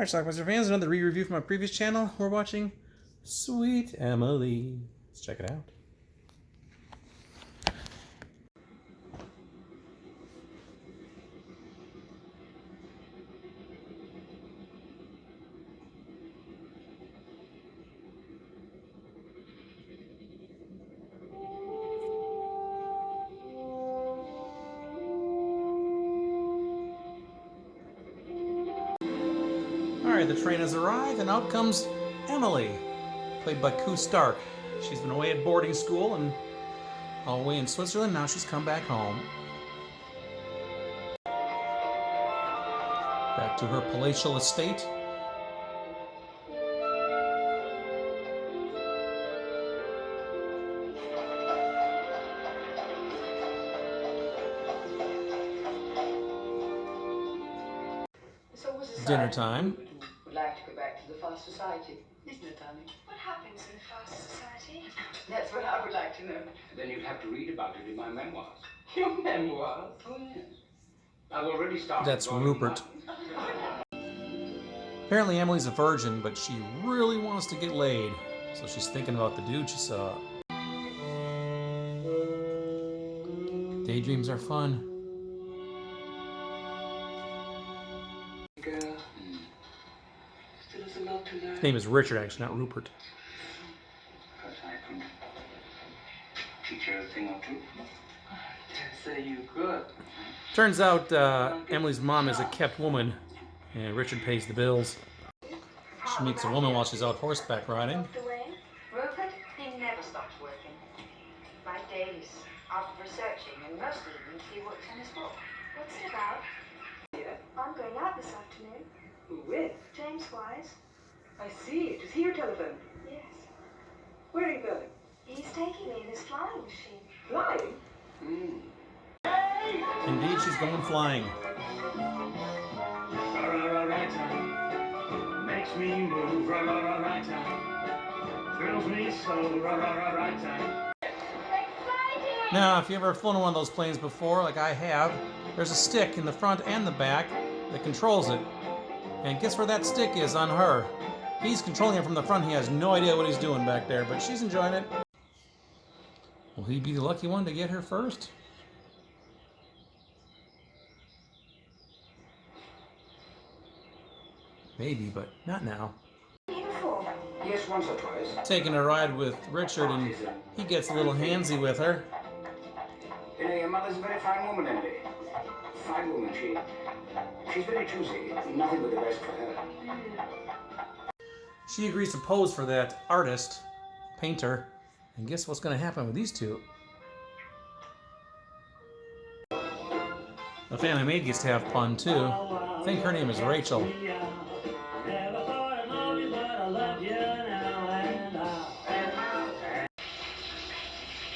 Alright, Schlockmeister fans, another re-review from my previous channel. We're watching Sweet Emily. Let's check it out. Alright, the train has arrived, and out comes Emily, played by Koo Stark. She's been away at boarding school and all the way in Switzerland. Now she's come back home. Back to her palatial estate. Dinner time. Would like to go back to the fast society, isn't it, darling? What happens in fast society? That's what I would like to know. Then you'd have to read about it in my memoirs. Your memoirs? Oh, yes. I've already started. That's Rupert. Apparently Emily's a virgin, but she really wants to get laid. So she's thinking about the dude she saw. Daydreams are fun. Girl, still has a lot to learn. His name is Richard, actually, not Rupert. Perhaps I could teach her a thing or two. Don't say you could. Turns out Emily's mom is a kept woman, and Richard pays the bills. She meets a woman while she's out horseback riding. Rupert, he never stops working. My days out researching, and most evenings he works on his book. What's it about? Yeah. I'm going out this afternoon. Who with? James Wise. I see. Does he your telephone? Yes. Where are you going? He's taking me in his flying machine. Flying? Indeed, she's going flying. Right time makes me move. Right time thrills me so. Right time. Now, if you ever flown on one of those planes before, like I have, there's a stick in the front and the back that controls it. And guess where that stick is on her? He's controlling it from the front. He has no idea what he's doing back there, but she's enjoying it. Will he be the lucky one to get her first? Maybe, but not now. Yes, once or twice. Taking a ride with Richard, and he gets a little handsy with her. You know, your mother's a very fine woman, Emily. Fine woman. She's very choosy. Nothing but the best for her. She agrees to pose for that artist, painter, and guess what's going to happen with these two? The family maid gets to have fun too. I think her name is Rachel.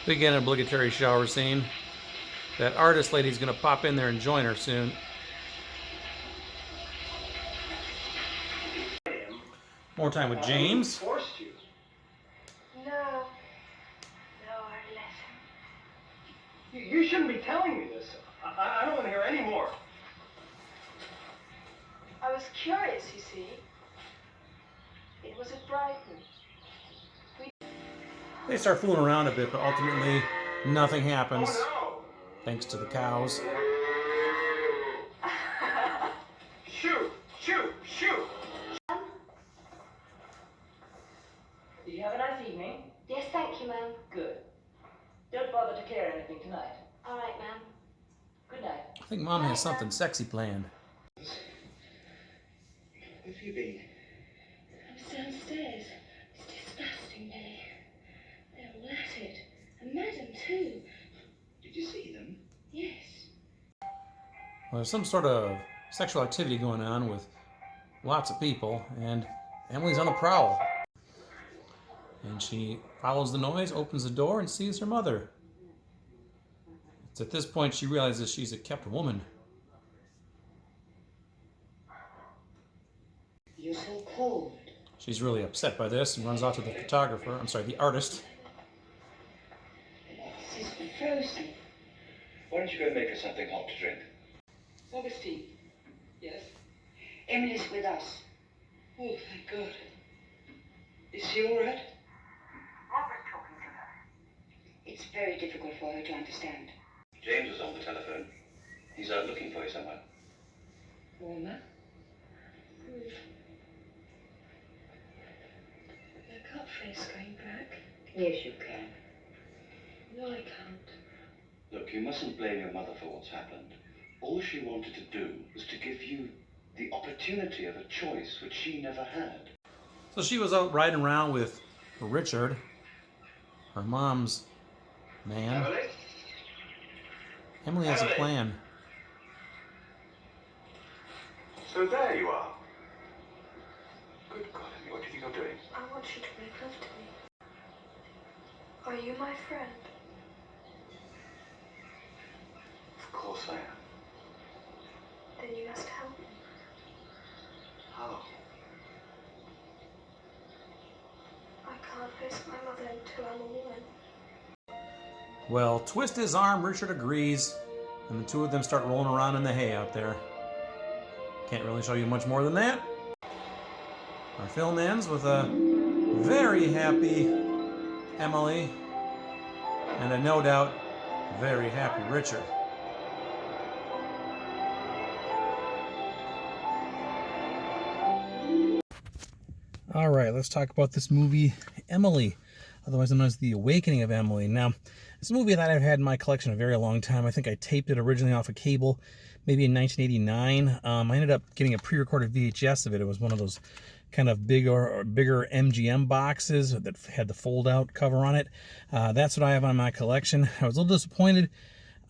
We get an obligatory shower scene. That artist lady's going to pop in there and join her soon. More time with James. Forced you. No. No, I let him. You shouldn't be telling me this. I don't want to hear any more. I was curious, you see. It was at Brighton. They start fooling around a bit, but ultimately nothing happens. Oh Thanks to the cows. no! Shoot! Shoot! Shoot! Did you have a nice evening? Yes, thank you, ma'am. Good. Don't bother to carry anything tonight. All right, ma'am. Good night. I think Mom has something sexy planned. Where have you been? I was downstairs. It's disgusting, Billy. They're all at it. And Madam, too. Did you see them? Yes. Well, there's some sort of sexual activity going on with lots of people, and Emily's on the prowl. And she follows the noise, opens the door, and sees her mother. It's at this point she realizes she's a kept woman. You're so cold. She's really upset by this and runs out to the photographer, the artist. This is frozen. Why don't you go and make her something hot to drink? Augustine. Yes? Emily's with us. Oh, thank God. Is she all right? Robert's talking to her. It's very difficult for her to understand. James was on the telephone. He's out looking for you somewhere. Walnut? I can't face going back. Yes, you can. No, I can't. Look, you mustn't blame your mother for what's happened. All she wanted to do was to give you the opportunity of a choice which she never had. So she was out riding around with Richard, her mom's man. Emily? Emily has a Emily? plan. So there you are. Good God, Emily, what do you think you're doing? I want you to make love to me. Are you my friend? Of course I am. Then you must help me. How? I can't face my mother until I'm a woman. Well, twist his arm, Richard agrees, and the two of them start rolling around in the hay out there. Can't really show you much more than that. Our film ends with a very happy Emily and a no doubt very happy Richard. All right, let's talk about this movie, Emily, otherwise known as The Awakening of Emily. Now, it's a movie that I've had in my collection a very long time. I think I taped it originally off of cable, maybe in 1989. I ended up getting a pre-recorded VHS of it. It was one of those kind of bigger MGM boxes that had the fold-out cover on it. That's what I have on my collection. I was a little disappointed.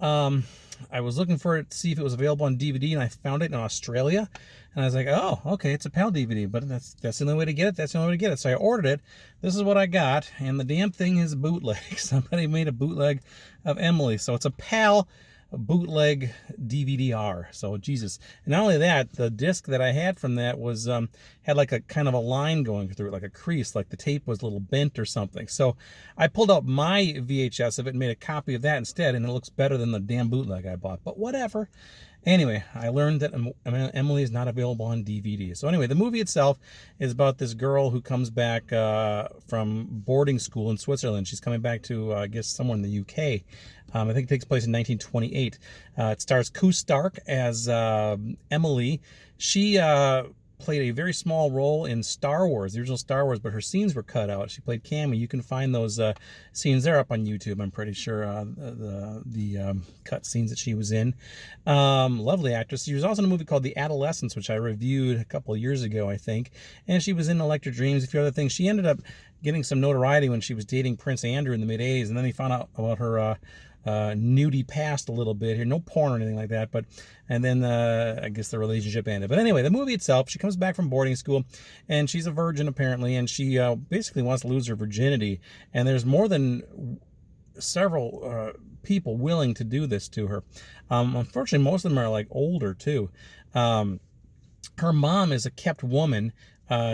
I was looking for it to see if it was available on DVD, and I found it in Australia. And I was like, oh, okay, it's a PAL DVD, but that's the only way to get it. That's the only way to get it. So I ordered it. This is what I got, and the damn thing is a bootleg. Somebody made a bootleg of Emily. So it's a PAL bootleg DVD-R. So Jesus. And not only that, the disc that I had from that was had like a kind of a line going through it, like a crease, like the tape was a little bent or something. So I pulled out my VHS of it and made a copy of that instead, and it looks better than the damn bootleg I bought. But whatever. Anyway, I learned that Emily is not available on DVD. So anyway, the movie itself is about this girl who comes back from boarding school in Switzerland. She's coming back to, I guess, somewhere in the UK. I think it takes place in 1928. It stars Koo Stark as Emily. She played a very small role in Star Wars, the original Star Wars, but her scenes were cut out. She played Cammy. You can find those scenes there up on YouTube, I'm pretty sure, the cut scenes that she was in. Lovely actress. She was also in a movie called The Adolescents, which I reviewed a couple of years ago, I think. And she was in Electric Dreams, a few other things. She ended up getting some notoriety when she was dating Prince Andrew in the mid-'80s, and then they found out about her nudie past a little bit here, no porn or anything like that, but and then I guess the relationship ended. But anyway, the movie itself, she comes back from boarding school and she's a virgin apparently, and she basically wants to lose her virginity, and there's more than several people willing to do this to her. Unfortunately, most of them are like older too. Her mom is a kept woman.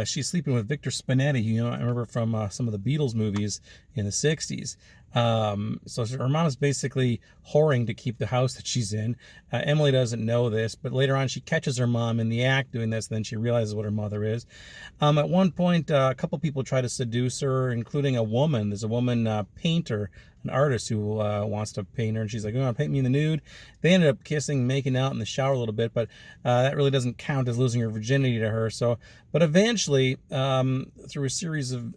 She's sleeping with Victor Spinetti, you know, I remember from some of the Beatles movies in the 60s. So her mom is basically whoring to keep the house that she's in. Emily doesn't know this, but later on she catches her mom in the act doing this, and then she realizes what her mother is. At one point, a couple people try to seduce her, including a woman. There's a woman painter, an artist who wants to paint her, and she's like, "You want to paint me in the nude?" They ended up kissing, making out in the shower a little bit, but that really doesn't count as losing her virginity to her. So, but eventually, through a series of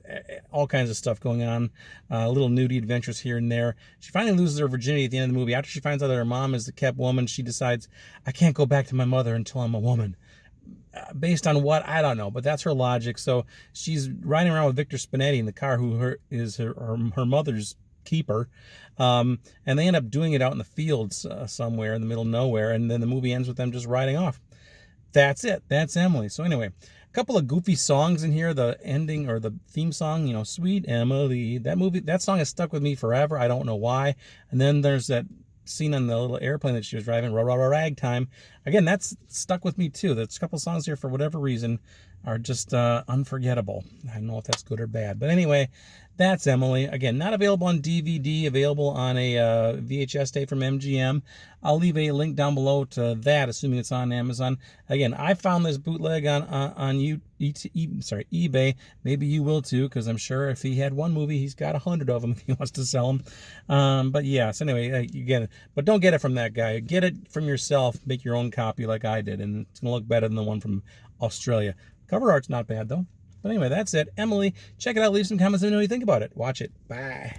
all kinds of stuff going on, little nudie adventures here and there, she finally loses her virginity at the end of the movie. After she finds out that her mom is the kept woman, she decides, I can't go back to my mother until I'm a woman. Based on what? I don't know, but that's her logic. So she's riding around with Victor Spinetti in the car, who is her mother's keeper, and they end up doing it out in the fields somewhere in the middle of nowhere, and then the movie ends with them just riding off. That's it. That's Emily. So anyway, a couple of goofy songs in here. The ending or the theme song, you know, Sweet Emily. That song has stuck with me forever. I don't know why. And then there's that scene on the little airplane that she was driving, Ragtime. Again, that's stuck with me too. There's a couple songs here for whatever reason are just unforgettable. I don't know if that's good or bad. But anyway, that's Emily. Again, not available on DVD, available on a VHS tape from MGM. I'll leave a link down below to that, assuming it's on Amazon. Again, I found this bootleg on eBay. Maybe you will too, because I'm sure if he had one movie, he's got 100 of them if he wants to sell them. But yeah, so anyway, you get it. But don't get it from that guy. Get it from yourself. Make your own copy like I did, and it's going to look better than the one from Australia. Cover art's not bad, though. But anyway, that's it. Emily, check it out. Leave some comments and let me know what you think about it. Watch it. Bye.